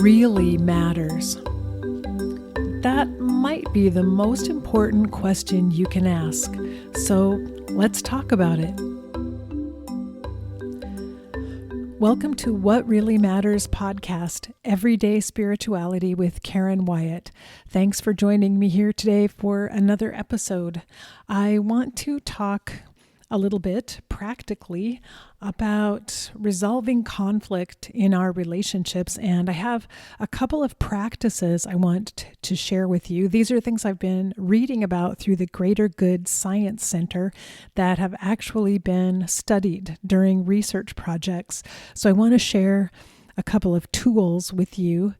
really matters? That might be the most important question you can ask. So let's talk about it. Welcome to What Really Matters podcast, Everyday Spirituality with Karen Wyatt. Thanks for joining me here today for another episode. I want to talk a little bit practically about resolving conflict in our relationships. And I have a couple of practices I want to share with you. These are things I've been reading about through the Greater Good Science Center that have actually been studied during research projects. So I want to share a couple of tools with you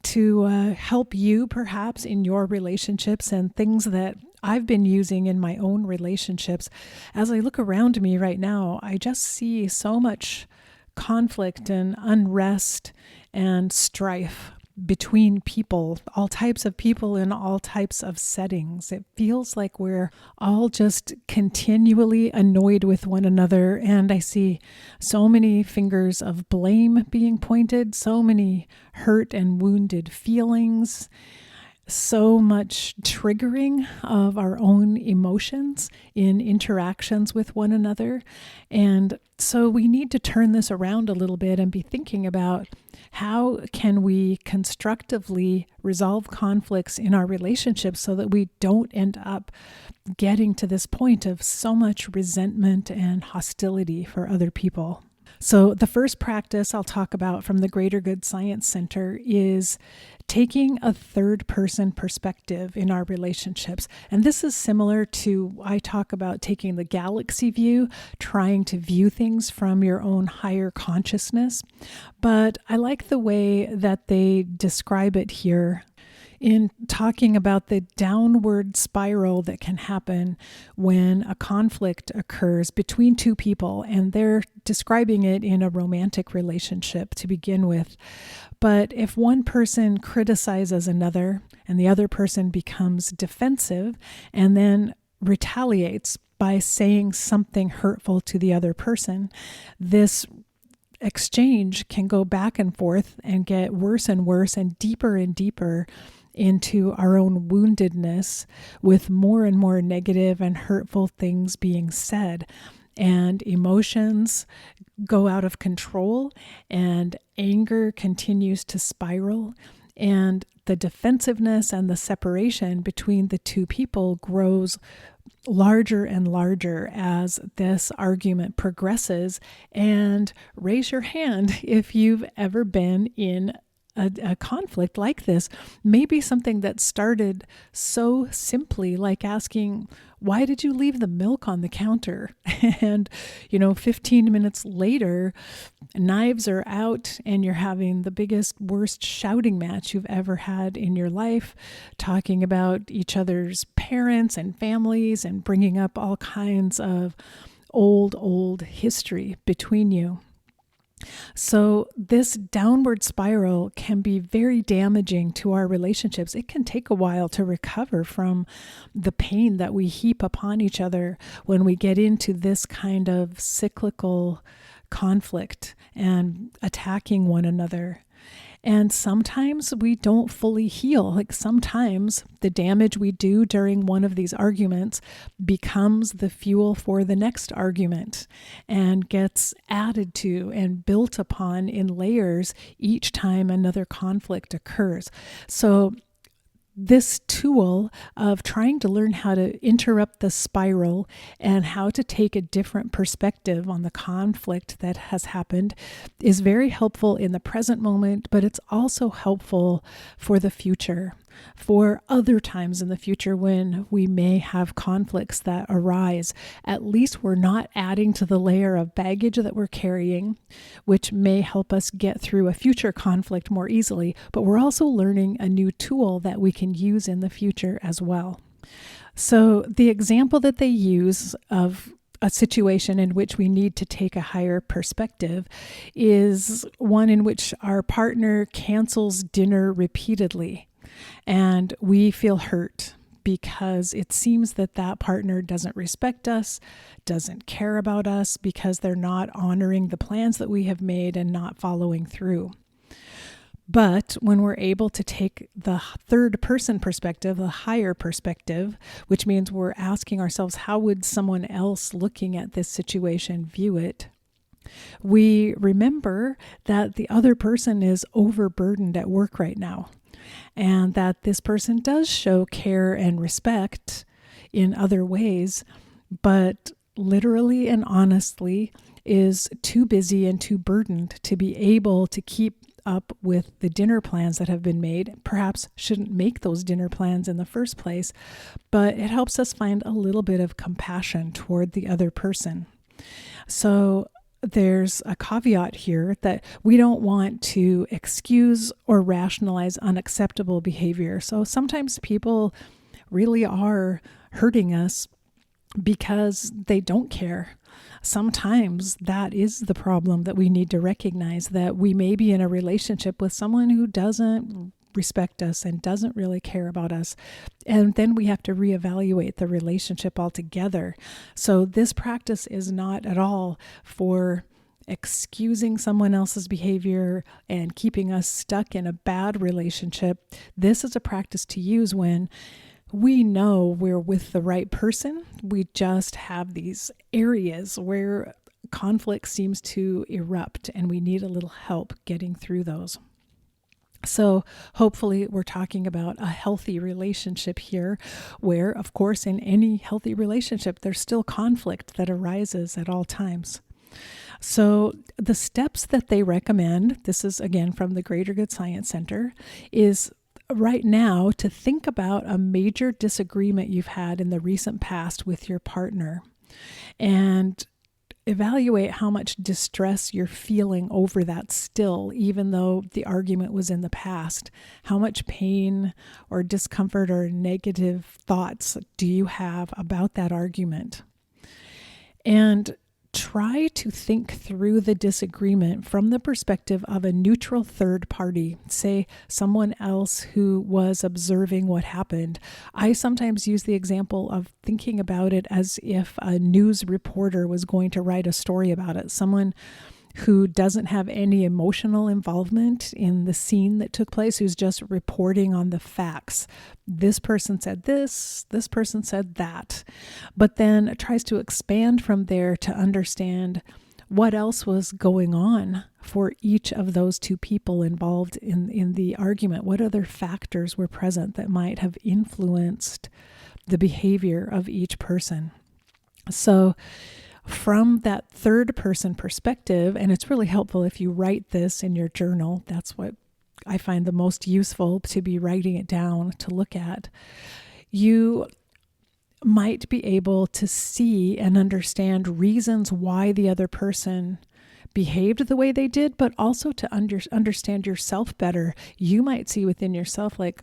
to help you perhaps in your relationships and things that I've been using in my own relationships. As I look around me right now, I just see so much conflict and unrest and strife between people, all types of people in all types of settings. It feels like we're all just continually annoyed with one another. And I see so many fingers of blame being pointed, so many hurt and wounded feelings, so much triggering of our own emotions in interactions with one another. And so we need to turn this around a little bit and be thinking about how can we constructively resolve conflicts in our relationships so that we don't end up getting to this point of so much resentment and hostility for other people. So the first practice I'll talk about from the Greater Good Science Center is taking a third person perspective in our relationships. And this is similar to, I talk about taking the galaxy view, trying to view things from your own higher consciousness. But I like the way that they describe it here in talking about the downward spiral that can happen when a conflict occurs between two people. And they're describing it in a romantic relationship to begin with. But if one person criticizes another and the other person becomes defensive and then retaliates by saying something hurtful to the other person, this exchange can go back and forth and get worse and worse and deeper into our own woundedness, with more and more negative and hurtful things being said. And emotions go out of control, and anger continues to spiral, and the defensiveness and the separation between the two people grows larger and larger as this argument progresses. And raise your hand if you've ever been in a conflict like this. Maybe something that started so simply like asking, why did you leave the milk on the counter? And, 15 minutes later, knives are out and you're having the biggest, worst shouting match you've ever had in your life, talking about each other's parents and families and bringing up all kinds of old history between you. So this downward spiral can be very damaging to our relationships. It can take a while to recover from the pain that we heap upon each other when we get into this kind of cyclical conflict and attacking one another. And sometimes we don't fully heal. Like sometimes the damage we do during one of these arguments becomes the fuel for the next argument and gets added to and built upon in layers each time another conflict occurs. So this tool of trying to learn how to interrupt the spiral and how to take a different perspective on the conflict that has happened is very helpful in the present moment, but it's also helpful for the future, for other times in the future when we may have conflicts that arise. At least we're not adding to the layer of baggage that we're carrying, which may help us get through a future conflict more easily, but we're also learning a new tool that we can use in the future as well. So the example that they use of a situation in which we need to take a higher perspective is one in which our partner cancels dinner repeatedly. And we feel hurt because it seems that that partner doesn't respect us, doesn't care about us, because they're not honoring the plans that we have made and not following through. But when we're able to take the third person perspective, the higher perspective, which means we're asking ourselves, how would someone else looking at this situation view it? We remember that the other person is overburdened at work right now, and that this person does show care and respect in other ways, but literally and honestly is too busy and too burdened to be able to keep up with the dinner plans that have been made. Perhaps shouldn't make those dinner plans in the first place, but it helps us find a little bit of compassion toward the other person. So there's a caveat here that we don't want to excuse or rationalize unacceptable behavior. So sometimes people really are hurting us because they don't care. Sometimes that is the problem that we need to recognize, that we may be in a relationship with someone who doesn't respect us and doesn't really care about us. And then we have to reevaluate the relationship altogether. So this practice is not at all for excusing someone else's behavior and keeping us stuck in a bad relationship. This is a practice to use when we know we're with the right person. We just have these areas where conflict seems to erupt and we need a little help getting through those. So hopefully we're talking about a healthy relationship here where, of course, in any healthy relationship, there's still conflict that arises at all times. So the steps that they recommend, this is again from the Greater Good Science Center, is right now to think about a major disagreement you've had in the recent past with your partner and evaluate how much distress you're feeling over that still, even though the argument was in the past. How much pain or discomfort or negative thoughts do you have about that argument? And try to think through the disagreement from the perspective of a neutral third party, say someone else who was observing what happened. I sometimes use the example of thinking about it as if a news reporter was going to write a story about it, someone who doesn't have any emotional involvement in the scene that took place, who's just reporting on the facts. This person said this person said that, but then tries to expand from there to understand what else was going on for each of those two people involved in the argument. What other factors were present that might have influenced the behavior of each person? So from that third person perspective, and it's really helpful if you write this in your journal. That's what I find the most useful, to be writing it down to look at. You might be able to see and understand reasons why the other person behaved the way they did, but also to understand yourself better. You might see within yourself like,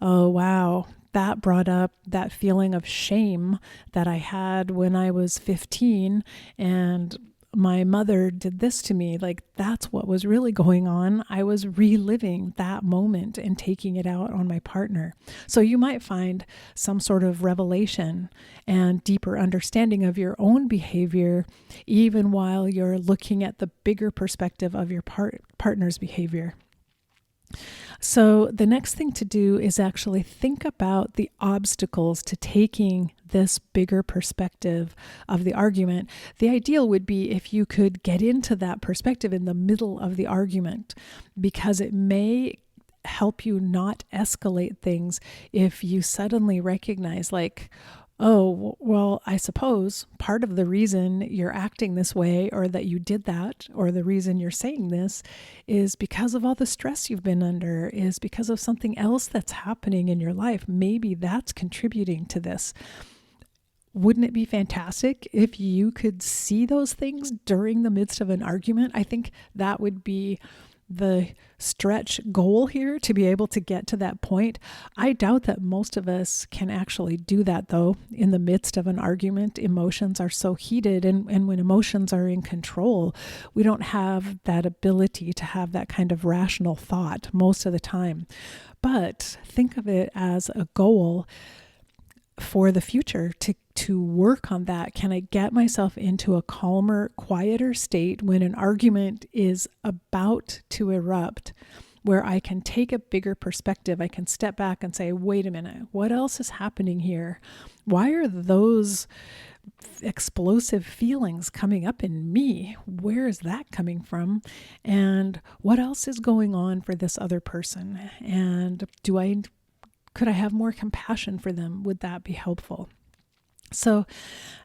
oh, wow, that brought up that feeling of shame that I had when I was 15 and my mother did this to me. Like, that's what was really going on. I was reliving that moment and taking it out on my partner. So you might find some sort of revelation and deeper understanding of your own behavior, even while you're looking at the bigger perspective of your partner's behavior. So the next thing to do is actually think about the obstacles to taking this bigger perspective of the argument. The ideal would be if you could get into that perspective in the middle of the argument, because it may help you not escalate things if you suddenly recognize, like, oh, well, I suppose part of the reason you're acting this way, or that you did that, or the reason you're saying this is because of all the stress you've been under, is because of something else that's happening in your life. Maybe that's contributing to this. Wouldn't it be fantastic if you could see those things during the midst of an argument? I think that would be the stretch goal here, to be able to get to that point. I doubt that most of us can actually do that, though. In the midst of an argument, emotions are so heated, and when emotions are in control, we don't have that ability to have that kind of rational thought most of the time. But think of it as a goal for the future to work on that. Can I get myself into a calmer, quieter state when an argument is about to erupt? where I can take a bigger perspective. I can step back and say, wait a minute, what else is happening here? Why are those explosive feelings coming up in me? Where is that coming from? And what else is going on for this other person? And could I have more compassion for them? Would that be helpful? So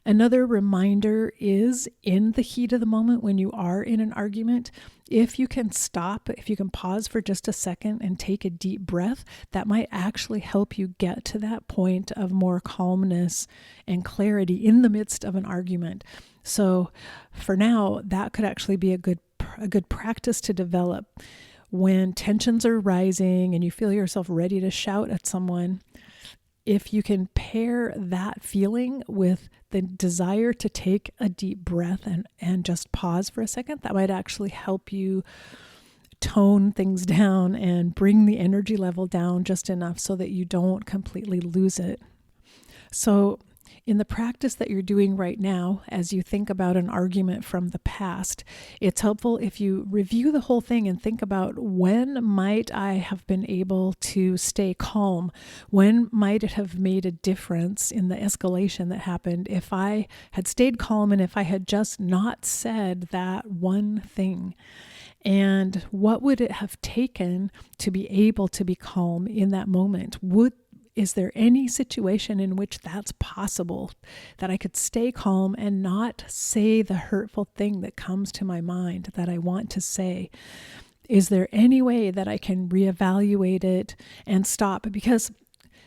another reminder is, in the heat of the moment when you are in an argument, if you can stop, if you can pause for just a second and take a deep breath, that might actually help you get to that point of more calmness and clarity in the midst of an argument. So for now, that could actually be a good practice to develop. When tensions are rising and you feel yourself ready to shout at someone, if you can pair that feeling with the desire to take a deep breath and just pause for a second, that might actually help you tone things down and bring the energy level down just enough so that you don't completely lose it. So in the practice that you're doing right now, as you think about an argument from the past, it's helpful if you review the whole thing and think about, when might I have been able to stay calm? When might it have made a difference in the escalation that happened if I had stayed calm and if I had just not said that one thing? And what would it have taken to be able to be calm in that moment? Is there any situation in which that's possible, that I could stay calm and not say the hurtful thing that comes to my mind that I want to say? Is there any way that I can reevaluate it and stop? Because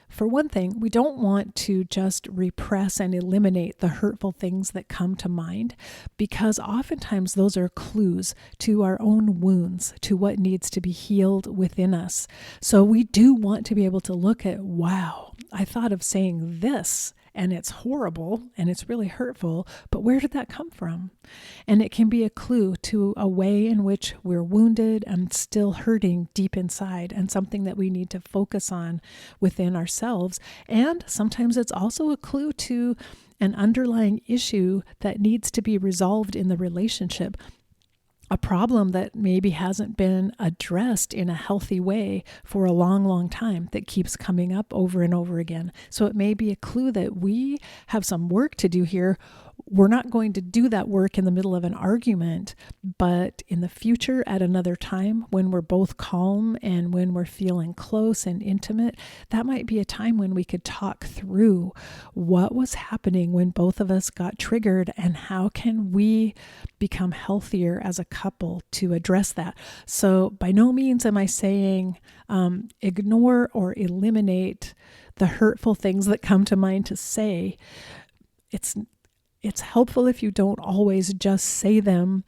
for one thing, we don't want to just repress and eliminate the hurtful things that come to mind, because oftentimes those are clues to our own wounds, to what needs to be healed within us. So we do want to be able to look at, wow, I thought of saying this, and it's horrible and it's really hurtful, but where did that come from? And it can be a clue to a way in which we're wounded and still hurting deep inside, and something that we need to focus on within ourselves. And sometimes it's also a clue to an underlying issue that needs to be resolved in the relationship. A problem that maybe hasn't been addressed in a healthy way for a long, long time, that keeps coming up over and over again. So it may be a clue that we have some work to do here. We're not going to do that work in the middle of an argument, but in the future, at another time, when we're both calm and when we're feeling close and intimate, that might be a time when we could talk through what was happening when both of us got triggered, and how can we become healthier as a couple to address that. So by no means am I saying ignore or eliminate the hurtful things that come to mind to say. It's helpful if you don't always just say them,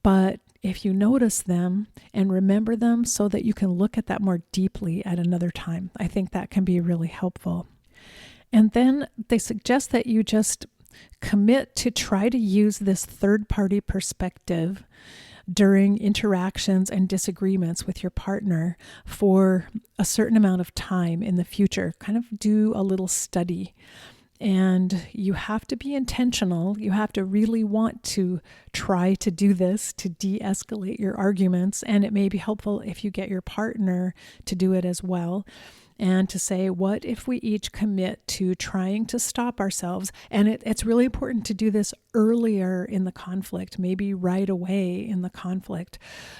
but if you notice them and remember them so that you can look at that more deeply at another time, I think that can be really helpful. And then they suggest that you just commit to try to use this third-party perspective during interactions and disagreements with your partner for a certain amount of time in the future. Kind of do a little study. And you have to be intentional. You have to really want to try to do this to de-escalate your arguments. And it may be helpful if you get your partner to do it as well. And to say, what if we each commit to trying to stop ourselves? And it's really important to do this earlier in the conflict, maybe right away in the conflict.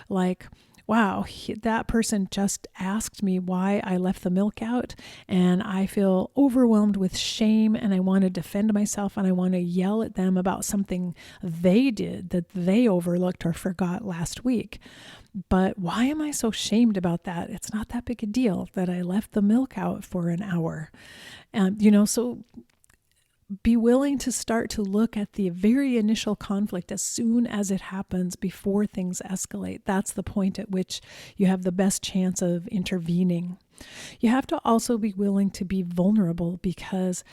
Like, wow, that person just asked me why I left the milk out, and I feel overwhelmed with shame, and I want to defend myself, and I want to yell at them about something they did that they overlooked or forgot last week. But why am I so shamed about that? It's not that big a deal that I left the milk out for an hour. So be willing to start to look at the very initial conflict as soon as it happens, before things escalate. That's the point at which you have the best chance of intervening. You have to also be willing to be vulnerable, because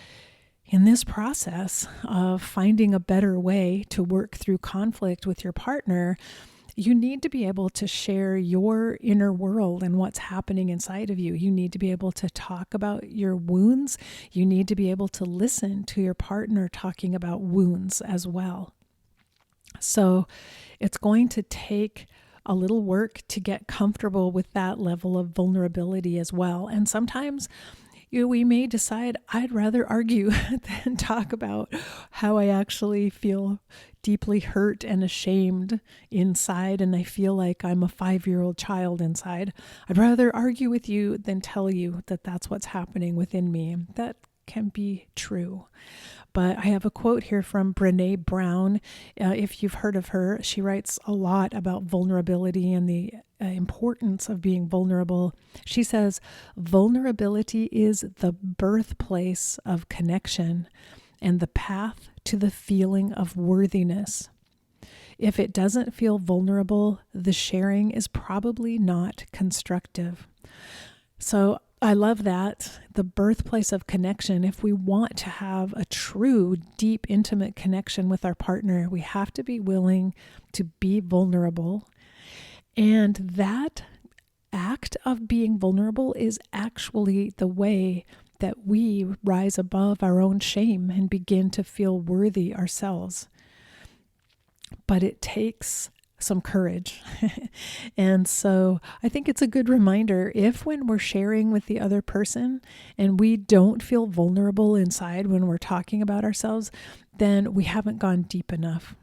in this process of finding a better way to work through conflict with your partner, you need to be able to share your inner world and what's happening inside of you. You need to be able to talk about your wounds. You need to be able to listen to your partner talking about wounds as well. So it's going to take a little work to get comfortable with that level of vulnerability as well. And sometimes we may decide I'd rather argue than talk about how I actually feel deeply hurt and ashamed inside, and I feel like I'm a 5-year-old child inside. I'd rather argue with you than tell you that that's what's happening within me. That can be true. But I have a quote here from Brené Brown. If you've heard of her, she writes a lot about vulnerability and the importance of being vulnerable. She says, vulnerability is the birthplace of connection and the path to the feeling of worthiness. If it doesn't feel vulnerable, the sharing is probably not constructive. So I love that, the birthplace of connection. If we want to have a true, deep, intimate connection with our partner, we have to be willing to be vulnerable. And that act of being vulnerable is actually the way that we rise above our own shame and begin to feel worthy ourselves. But it takes some courage. And so I think it's a good reminder, if when we're sharing with the other person and we don't feel vulnerable inside when we're talking about ourselves, then we haven't gone deep enough.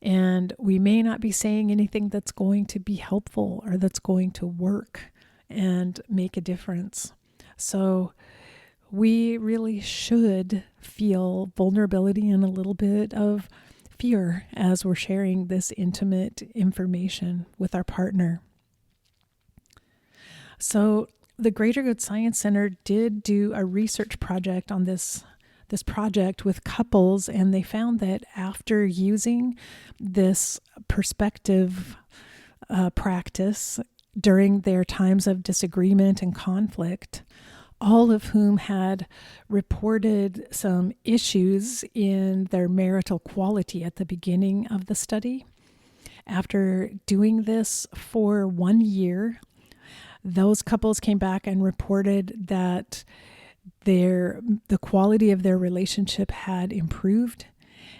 And we may not be saying anything that's going to be helpful or that's going to work and make a difference. So we really should feel vulnerability and a little bit of fear as we're sharing this intimate information with our partner. So the Greater Good Science Center did do a research project on this project with couples, and they found that after using this perspective practice during their times of disagreement and conflict, all of whom had reported some issues in their marital quality at the beginning of the study. After doing this for 1 year, those couples came back and reported that the quality of their relationship had improved,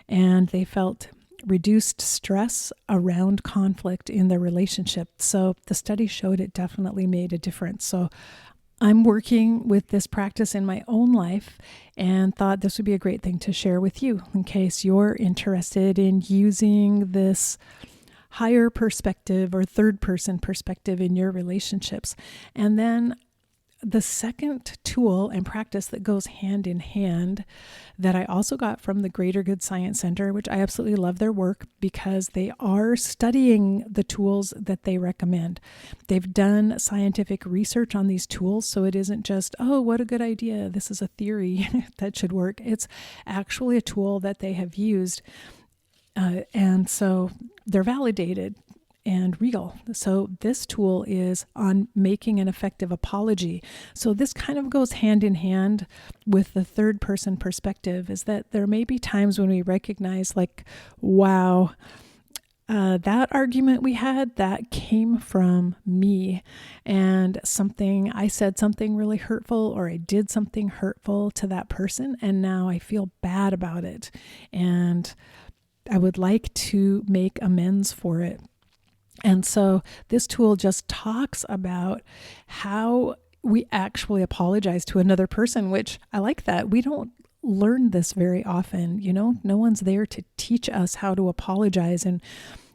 and they felt reduced stress around conflict in their relationship. So the study showed it definitely made a difference. So I'm working with this practice in my own life and thought this would be a great thing to share with you in case you're interested in using this higher perspective or third person perspective in your relationships. And then the second tool and practice that goes hand in hand that I also got from the Greater Good Science Center, which I absolutely love their work because they are studying the tools that they recommend. They've done scientific research on these tools, so it isn't just, oh, what a good idea, this is a theory that should work. It's actually a tool that they have used, and so they're validated and real. So this tool is on making an effective apology. So this kind of goes hand in hand with the third person perspective, is that there may be times when we recognize like, wow, that argument we had, that came from me, and I said something really hurtful, or I did something hurtful to that person, and now I feel bad about it. And I would like to make amends for it. And so this tool just talks about how we actually apologize to another person, which I like that. We don't learn this very often. No one's there to teach us how to apologize. And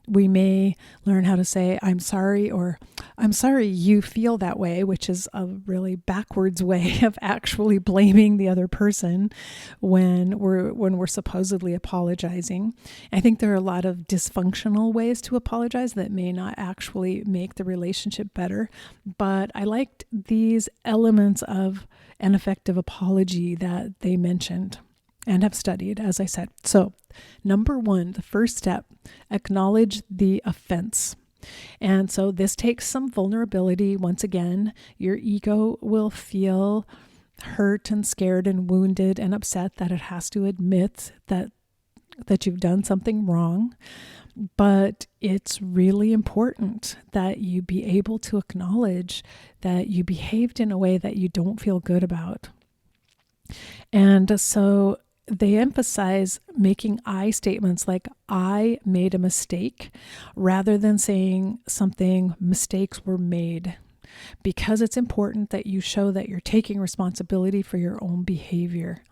we may learn how to say, I'm sorry, or I'm sorry you feel that way, which is a really backwards way of actually blaming the other person when we're supposedly apologizing. I think there are a lot of dysfunctional ways to apologize that may not actually make the relationship better, but I liked these elements of an effective apology that they mentioned and have studied, as I said. So, number 1, the first step, acknowledge the offense. And so this takes some vulnerability. Once again, your ego will feel hurt and scared and wounded and upset that it has to admit that you've done something wrong. But it's really important that you be able to acknowledge that you behaved in a way that you don't feel good about. And so they emphasize making I statements like, I made a mistake rather than saying something mistakes were made, because it's important that you show that you're taking responsibility for your own behavior.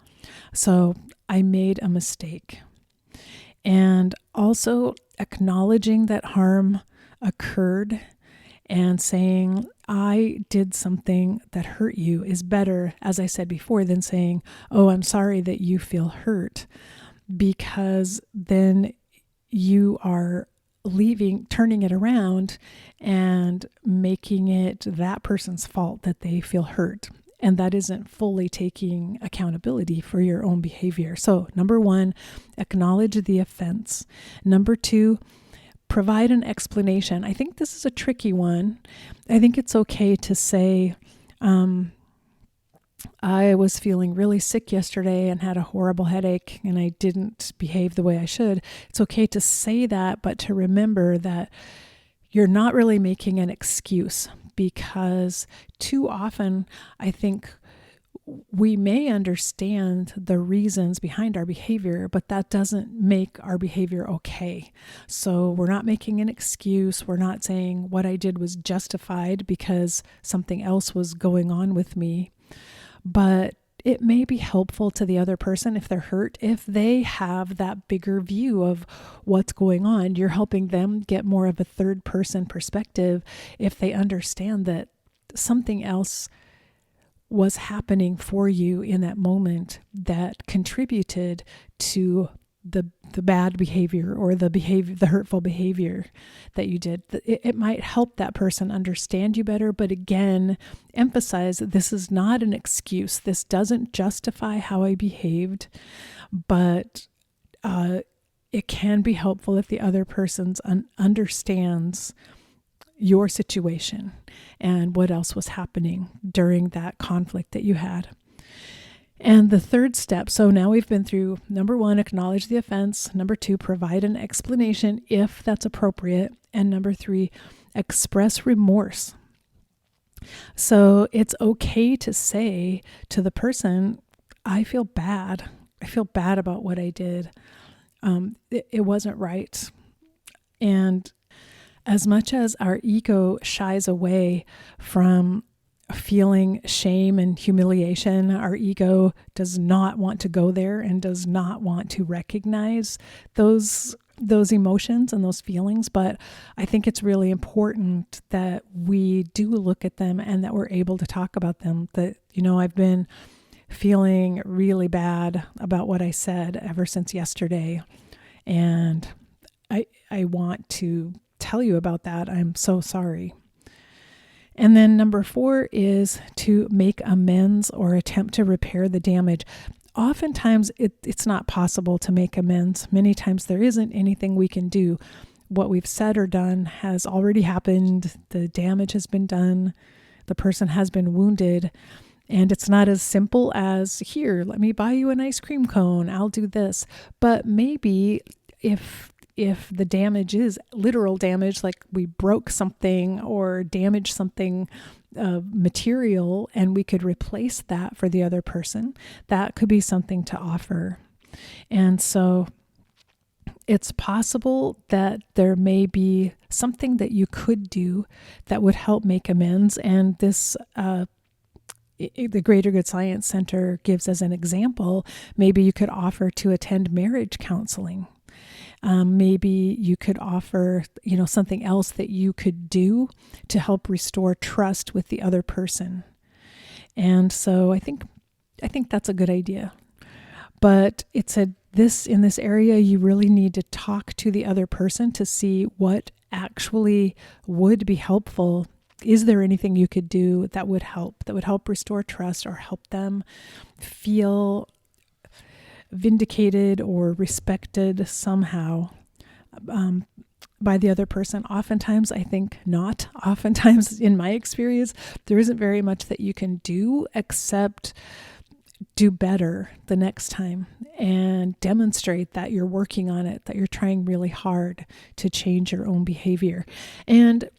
So I made a mistake. And also acknowledging that harm occurred and saying, I did something that hurt you is better, as I said before, than saying, oh, I'm sorry that you feel hurt, because then you are turning it around and making it that person's fault that they feel hurt. And that isn't fully taking accountability for your own behavior. So, number one, acknowledge the offense. Number two, provide an explanation. I think this is a tricky one. I think it's okay to say, I was feeling really sick yesterday and had a horrible headache and I didn't behave the way I should. It's okay to say that, but to remember that you're not really making an excuse, because too often I think we may understand the reasons behind our behavior, but that doesn't make our behavior okay. So we're not making an excuse. We're not saying what I did was justified because something else was going on with me. But it may be helpful to the other person if they're hurt, if they have that bigger view of what's going on. You're helping them get more of a third person perspective if they understand that something else was happening for you in that moment that contributed to the bad behavior or the hurtful behavior that you did. It might help that person understand you better, but again, emphasize that this is not an excuse. This doesn't justify how I behaved, but it can be helpful if the other person understands your situation and what else was happening during that conflict that you had. And the third step, so now we've been through number one, acknowledge the offense. Number two, provide an explanation if that's appropriate. And number three, express remorse. So it's okay to say to the person, I feel bad. I feel bad about what I did. It wasn't right. And as much as our ego shies away from feeling shame and humiliation, our ego does not want to go there and does not want to recognize those emotions and those feelings. But I think it's really important that we do look at them and that we're able to talk about them. That, I've been feeling really bad about what I said ever since yesterday. And I want to tell you about that. I'm so sorry. And then number four is to make amends or attempt to repair the damage. Oftentimes it's not possible to make amends. Many times there isn't anything we can do. What we've said or done has already happened. The damage has been done. The person has been wounded. And it's not as simple as, here, let me buy you an ice cream cone. I'll do this. But maybe if the damage is literal damage, like we broke something or damaged something material, and we could replace that for the other person, that could be something to offer. And so it's possible that there may be something that you could do that would help make amends. And this, the Greater Good Science Center gives as an example, maybe you could offer to attend marriage counseling. Maybe you could offer, something else that you could do to help restore trust with the other person. And so I think that's a good idea. But in this area, you really need to talk to the other person to see what actually would be helpful. Is there anything you could do that would help restore trust or help them feel vindicated or respected somehow by the other person? Oftentimes, I think not. Oftentimes, in my experience, there isn't very much that you can do except do better the next time and demonstrate that you're working on it, that you're trying really hard to change your own behavior. And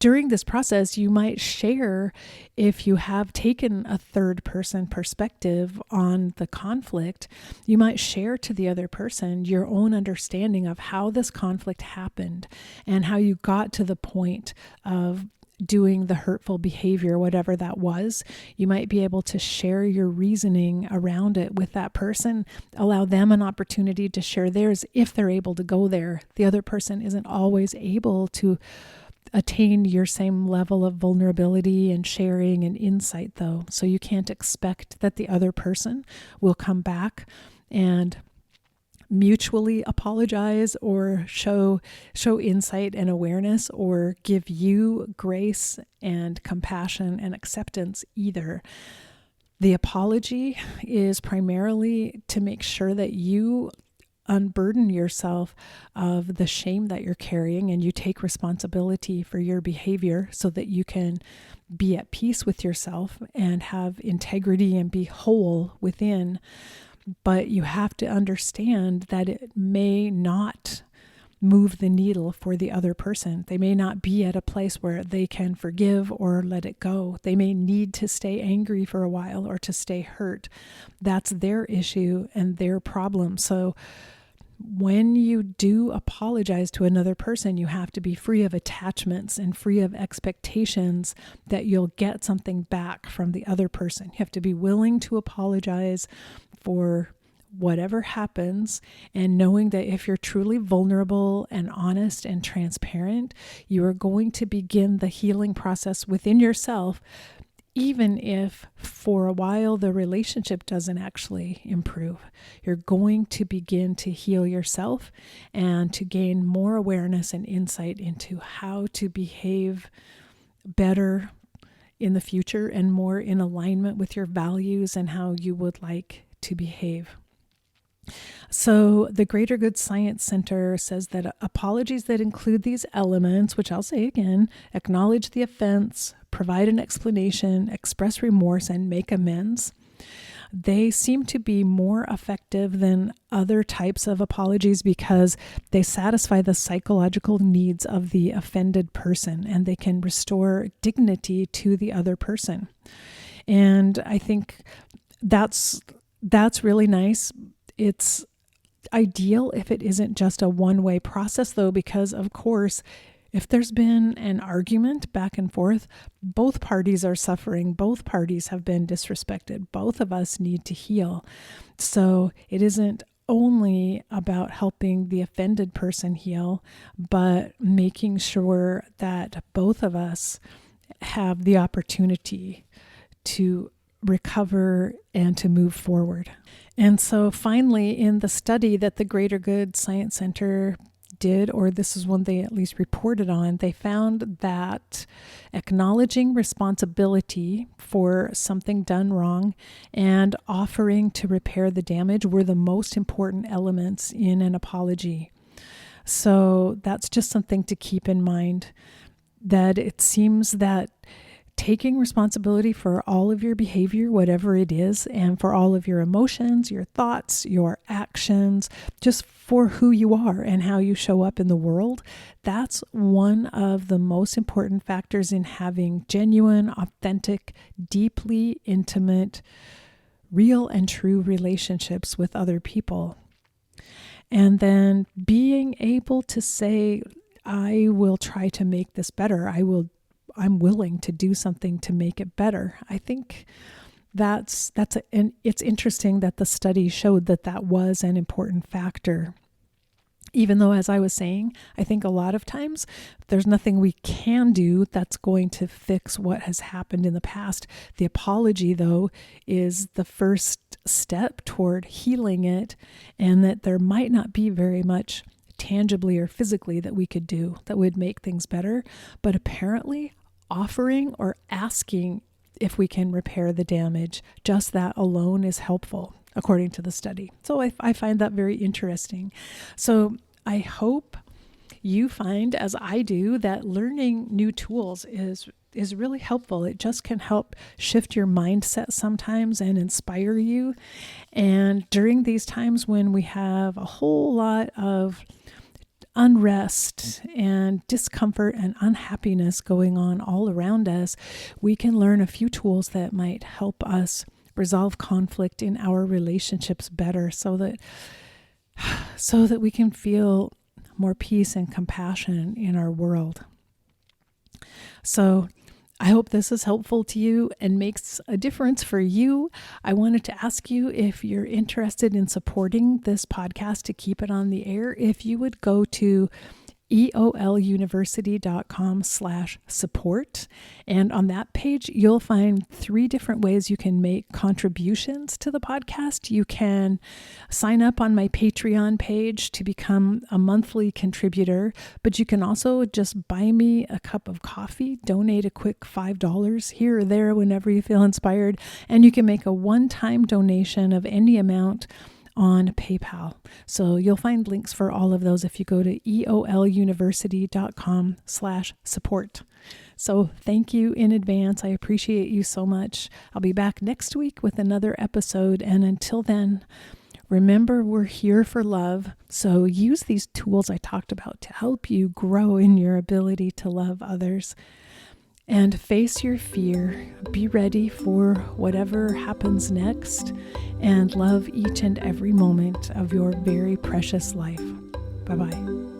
during this process, you might share, if you have taken a third person perspective on the conflict, you might share to the other person your own understanding of how this conflict happened and how you got to the point of doing the hurtful behavior, whatever that was. You might be able to share your reasoning around it with that person, allow them an opportunity to share theirs if they're able to go there. The other person isn't always able to attain your same level of vulnerability and sharing and insight, though. So you can't expect that the other person will come back and mutually apologize or show insight and awareness or give you grace and compassion and acceptance either. The apology is primarily to make sure that you unburden yourself of the shame that you're carrying and you take responsibility for your behavior so that you can be at peace with yourself and have integrity and be whole within. But you have to understand that it may not move the needle for the other person. They may not be at a place where they can forgive or let it go. They may need to stay angry for a while or to stay hurt. That's their issue and their problem. So when you do apologize to another person, you have to be free of attachments and free of expectations that you'll get something back from the other person. You have to be willing to apologize for whatever happens, and knowing that if you're truly vulnerable and honest and transparent, you are going to begin the healing process within yourself, even if for a while the relationship doesn't actually improve. You're going to begin to heal yourself and to gain more awareness and insight into how to behave better in the future and more in alignment with your values and how you would like to behave. So the Greater Good Science Center says that apologies that include these elements, which I'll say again, acknowledge the offense, provide an explanation, express remorse, and make amends, they seem to be more effective than other types of apologies because they satisfy the psychological needs of the offended person and they can restore dignity to the other person. And I think that's really nice. It's ideal if it isn't just a one-way process, though, because, of course, if there's been an argument back and forth, both parties are suffering. Both parties have been disrespected. Both of us need to heal. So it isn't only about helping the offended person heal, but making sure that both of us have the opportunity to recover and to move forward. And so finally, in the study that the Greater Good Science Center did, or this is one they at least reported on, they found that acknowledging responsibility for something done wrong and offering to repair the damage were the most important elements in an apology. So that's just something to keep in mind, that it seems that taking responsibility for all of your behavior, whatever it is, and for all of your emotions, your thoughts, your actions, just for who you are and how you show up in the world, that's one of the most important factors in having genuine, authentic, deeply intimate, real and true relationships with other people. And then being able to say, I will try to make this better. I'm willing to do something to make it better. I think and it's interesting that the study showed that was an important factor. Even though, as I was saying, I think a lot of times there's nothing we can do that's going to fix what has happened in the past. The apology, though, is the first step toward healing it, and that there might not be very much tangibly or physically that we could do that would make things better. But apparently, offering or asking if we can repair the damage, just that alone is helpful, according to the study. So I find that very interesting. So I hope you find, as I do, that learning new tools is really helpful. It just can help shift your mindset sometimes and inspire you. And during these times when we have a whole lot of unrest and discomfort and unhappiness going on all around us, we can learn a few tools that might help us resolve conflict in our relationships better so that we can feel more peace and compassion in our world. So I hope this is helpful to you and makes a difference for you. I wanted to ask you if you're interested in supporting this podcast to keep it on the air, if you would go to eoluniversity.com/support. And on that page, you'll find 3 different ways you can make contributions to the podcast. You can sign up on my Patreon page to become a monthly contributor, but you can also just buy me a cup of coffee, donate a quick $5 here or there whenever you feel inspired, and you can make a one-time donation of any amount on PayPal. So you'll find links for all of those if you go to eoluniversity.com/support. So thank you in advance. I appreciate you so much. I'll be back next week with another episode. And until then, remember, we're here for love. So use these tools I talked about to help you grow in your ability to love others. And face your fear, be ready for whatever happens next, and love each and every moment of your very precious life. Bye-bye.